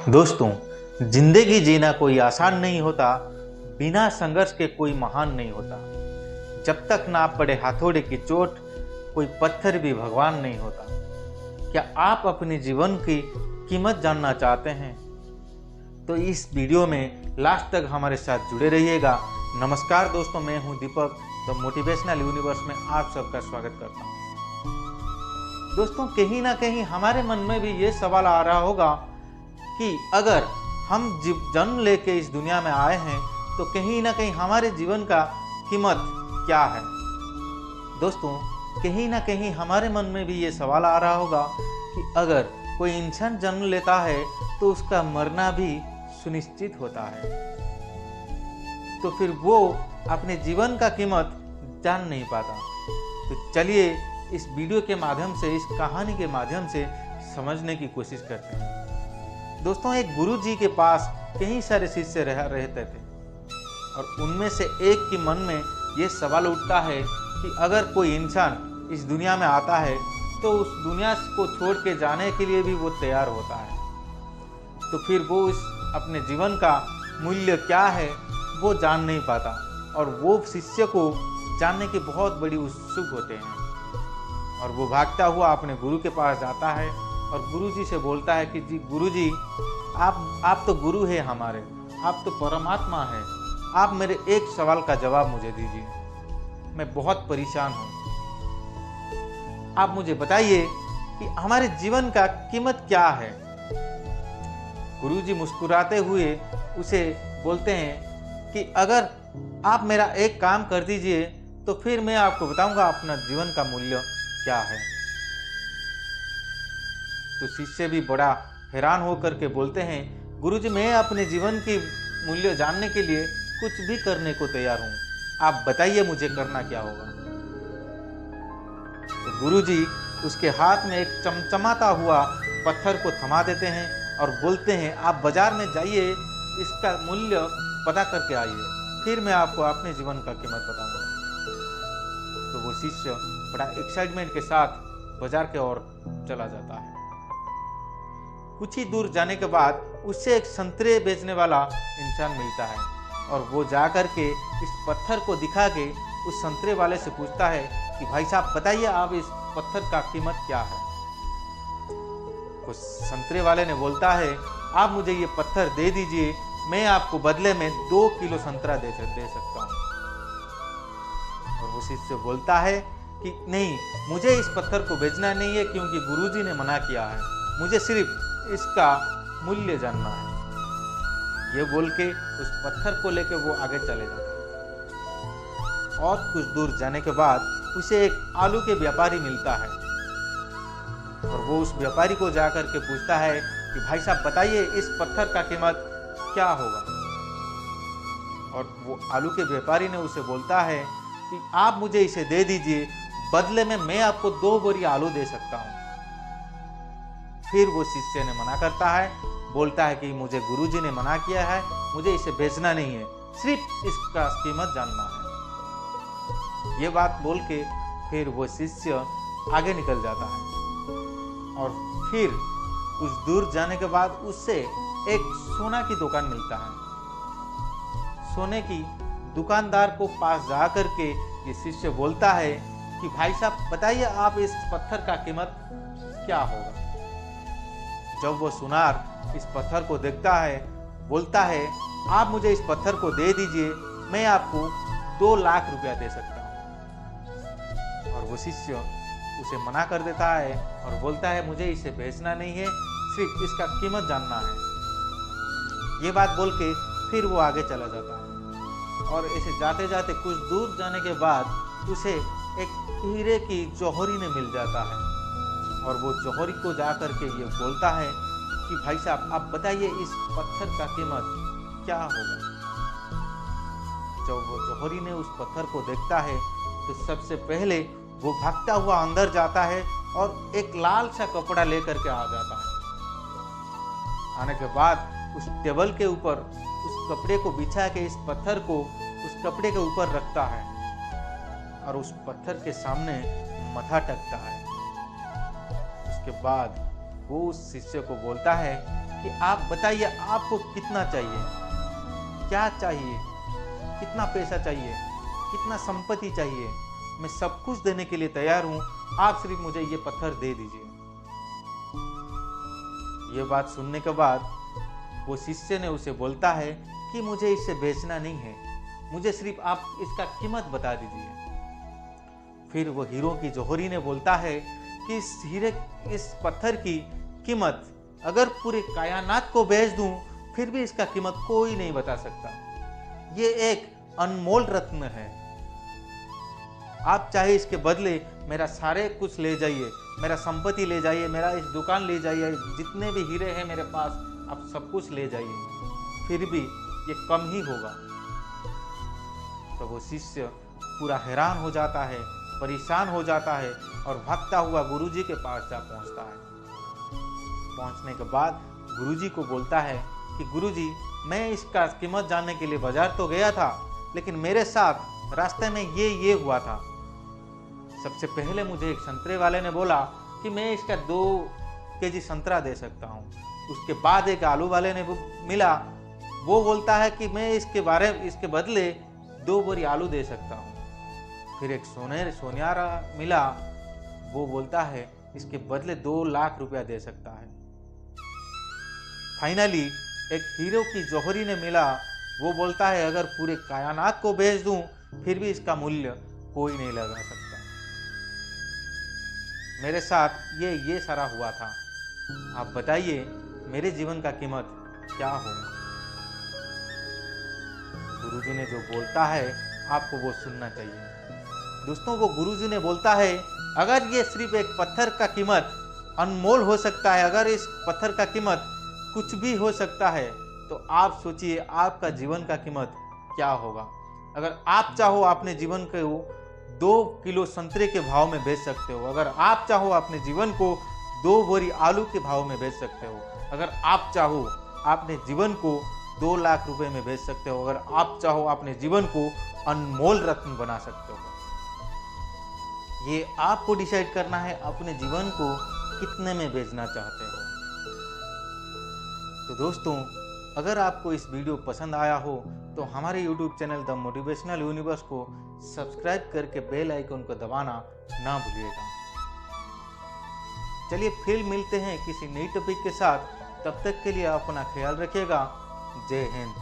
दोस्तों, जिंदगी जीना कोई आसान नहीं होता, बिना संघर्ष के कोई महान नहीं होता। जब तक ना पड़े हथौड़े की चोट, कोई पत्थर भी भगवान नहीं होता। क्या आप अपने जीवन की कीमत जानना चाहते हैं? तो इस वीडियो में लास्ट तक हमारे साथ जुड़े रहिएगा। नमस्कार दोस्तों, मैं हूं दीपक, द मोटिवेशनल यूनिवर्स में आप सबका स्वागत करता हूं। दोस्तों, कहीं ना कहीं हमारे मन में भी ये सवाल आ रहा होगा कि अगर हम जन्म लेके इस दुनिया में आए हैं तो कहीं ना कहीं हमारे जीवन का कीमत क्या है। दोस्तों, कहीं ना कहीं हमारे मन में भी ये सवाल आ रहा होगा कि अगर कोई इंसान जन्म लेता है तो उसका मरना भी सुनिश्चित होता है, तो फिर वो अपने जीवन का कीमत जान नहीं पाता। तो चलिए इस वीडियो के माध्यम से, इस कहानी के माध्यम से समझने की कोशिश करते हैं। दोस्तों, एक गुरुजी के पास कई सारे शिष्य रहते थे और उनमें से एक के मन में ये सवाल उठता है कि अगर कोई इंसान इस दुनिया में आता है तो उस दुनिया को छोड़ के जाने के लिए भी वो तैयार होता है, तो फिर वो इस अपने जीवन का मूल्य क्या है वो जान नहीं पाता और वो शिष्य को जानने की बहुत बड़ी उत्सुक होते हैं। और वो भागता हुआ अपने गुरु के पास जाता है और गुरुजी से बोलता है कि जी गुरुजी, आप तो गुरु है हमारे, आप तो परमात्मा है, आप मेरे एक सवाल का जवाब मुझे दीजिए, मैं बहुत परेशान हूँ। आप मुझे बताइए कि हमारे जीवन का कीमत क्या है। गुरुजी मुस्कुराते हुए उसे बोलते हैं कि अगर आप मेरा एक काम कर दीजिए तो फिर मैं आपको बताऊंगा अपना जीवन का मूल्य क्या है। तो शिष्य भी बड़ा हैरान होकर के बोलते हैं, गुरुजी, मैं अपने जीवन की मूल्य जानने के लिए कुछ भी करने को तैयार हूँ, आप बताइए मुझे करना क्या होगा। तो गुरुजी उसके हाथ में एक चमचमाता हुआ पत्थर को थमा देते हैं और बोलते हैं, आप बाजार में जाइए, इसका मूल्य पता करके आइए, फिर मैं आपको अपने जीवन का कीमत बताऊंगा। तो वो शिष्य बड़ा एक्साइटमेंट के साथ बाजार के ओर चला जाता है। कुछ ही दूर जाने के बाद उससे एक संतरे बेचने वाला इंसान मिलता है और वो जाकर के इस पत्थर को दिखा के उस संतरे वाले से पूछता है कि भाई साहब बताइए, आप इस पत्थर का कीमत क्या है। तो संतरे वाले ने बोलता है, आप मुझे ये पत्थर दे दीजिए, मैं आपको बदले में 2 किलो संतरा दे सकता हूँ। और वो शिष्य बोलता है कि नहीं, मुझे इस पत्थर को बेचना नहीं है क्योंकि गुरुजी ने मना किया है, मुझे सिर्फ इसका मूल्य जानना है। ये बोल के उस पत्थर को लेकर वो आगे चले जाते हैं और कुछ दूर जाने के बाद उसे एक आलू के व्यापारी मिलता है और वो उस व्यापारी को जाकर के पूछता है कि भाई साहब बताइए, इस पत्थर का कीमत क्या होगा। और वो आलू के व्यापारी ने उसे बोलता है कि आप मुझे इसे दे दीजिए, बदले में मैं आपको 2 बोरी आलू दे सकता हूँ। फिर वो शिष्य ने मना करता है, बोलता है कि मुझे गुरुजी ने मना किया है, मुझे इसे बेचना नहीं है, सिर्फ इसका कीमत जानना है। ये बात बोल के फिर वो शिष्य आगे निकल जाता है और फिर कुछ दूर जाने के बाद उससे एक सोना की दुकान मिलता है। सोने की दुकानदार को पास जा करके ये शिष्य बोलता है कि भाई साहब बताइए, आप इस पत्थर का कीमत क्या होगा। जब वो सुनार इस पत्थर को देखता है, बोलता है, आप मुझे इस पत्थर को दे दीजिए, मैं आपको 2 लाख रुपया दे सकता हूँ। और वो शिष्य उसे मना कर देता है और बोलता है, मुझे इसे बेचना नहीं है, सिर्फ इसका कीमत जानना है। ये बात बोल के फिर वो आगे चला जाता है और ऐसे जाते जाते कुछ दूर जाने के बाद उसे एक हीरे की जौहरी ने मिल जाता है और वो जौहरी को जा करके ये बोलता है कि भाई साहब आप बताइए, इस पत्थर का कीमत क्या होगा। जब वो जौहरी ने उस पत्थर को देखता है तो सबसे पहले वो भागता हुआ अंदर जाता है और एक लाल सा कपड़ा लेकर के आ जाता है। आने के बाद उस टेबल के ऊपर उस कपड़े को बिछा के इस पत्थर को उस कपड़े के ऊपर रखता है और उस पत्थर के सामने मथा टेकता है। उसके बाद वो उस शिष्य को बोलता है कि आप बताइए आपको कितना चाहिए, क्या चाहिए, कितना पैसा चाहिए, कितना संपत्ति चाहिए, मैं सब कुछ देने के लिए तैयार हूं, आप सिर्फ मुझे ये पत्थर दे दीजिए। ये बात सुनने के बाद वो शिष्य ने उसे बोलता है कि मुझे इसे बेचना नहीं है, मुझे सिर्फ आप इसका कीमत बता दीजिए। फिर वो हीरो की जौहरी ने बोलता है कि इस पत्थर की कीमत अगर पूरे कायनात को बेच दूं फिर भी इसका कीमत कोई नहीं बता सकता। ये एक अनमोल रत्न है, आप चाहे इसके बदले मेरा सारे कुछ ले जाइए, मेरा संपत्ति ले जाइए, मेरा इस दुकान ले जाइए, जितने भी हीरे हैं मेरे पास आप सब कुछ ले जाइए, फिर भी ये कम ही होगा। तो वो शिष्य पूरा हैरान हो जाता है, परेशान हो जाता है और भागता हुआ गुरुजी के पास जा पहुंचता है। पहुंचने के बाद गुरुजी को बोलता है कि गुरुजी, मैं इसका कीमत जानने के लिए बाजार तो गया था, लेकिन मेरे साथ रास्ते में ये हुआ था। सबसे पहले मुझे एक संतरे वाले ने बोला कि मैं इसका 2 केजी संतरा दे सकता हूँ। उसके बाद एक आलू वाले ने मिला, वो बोलता है कि मैं इसके बदले 2 बोरी आलू दे सकता हूँ। फिर एक सोनियारा मिला, वो बोलता है इसके बदले 2 लाख रुपया दे सकता है। फाइनली एक हीरो की जौहरी ने मिला, वो बोलता है अगर पूरे कायनात को बेच दूं फिर भी इसका मूल्य कोई नहीं लगा सकता। मेरे साथ ये सारा हुआ था, आप बताइए मेरे जीवन का कीमत क्या होगा। गुरुजी ने जो बोलता है आपको वो सुनना चाहिए। दोस्तों, वो गुरुजी ने बोलता है अगर ये सिर्फ एक पत्थर का कीमत अनमोल हो सकता है, अगर इस पत्थर का कीमत कुछ भी हो सकता है, तो आप सोचिए आपका जीवन का कीमत क्या होगा। अगर आप चाहो अपने जीवन को 2 किलो संतरे के भाव में बेच सकते हो, अगर आप चाहो अपने जीवन को 2 बोरी आलू के भाव में बेच सकते हो, अगर आप चाहो अपने जीवन को 2 लाख रुपए में बेच सकते हो, अगर आप चाहो अपने जीवन को अनमोल रत्न बना सकते हो। ये आपको डिसाइड करना है अपने जीवन को कितने में बेचना चाहते हो। तो दोस्तों, अगर आपको इस वीडियो पसंद आया हो तो हमारे YouTube channel the motivational universe को सब्सक्राइब करके बेल आइकन को दबाना ना भूलिएगा। चलिए फिर मिलते हैं किसी नई टॉपिक के साथ, तब तक के लिए अपना ख्याल रखिएगा। जय हिंद।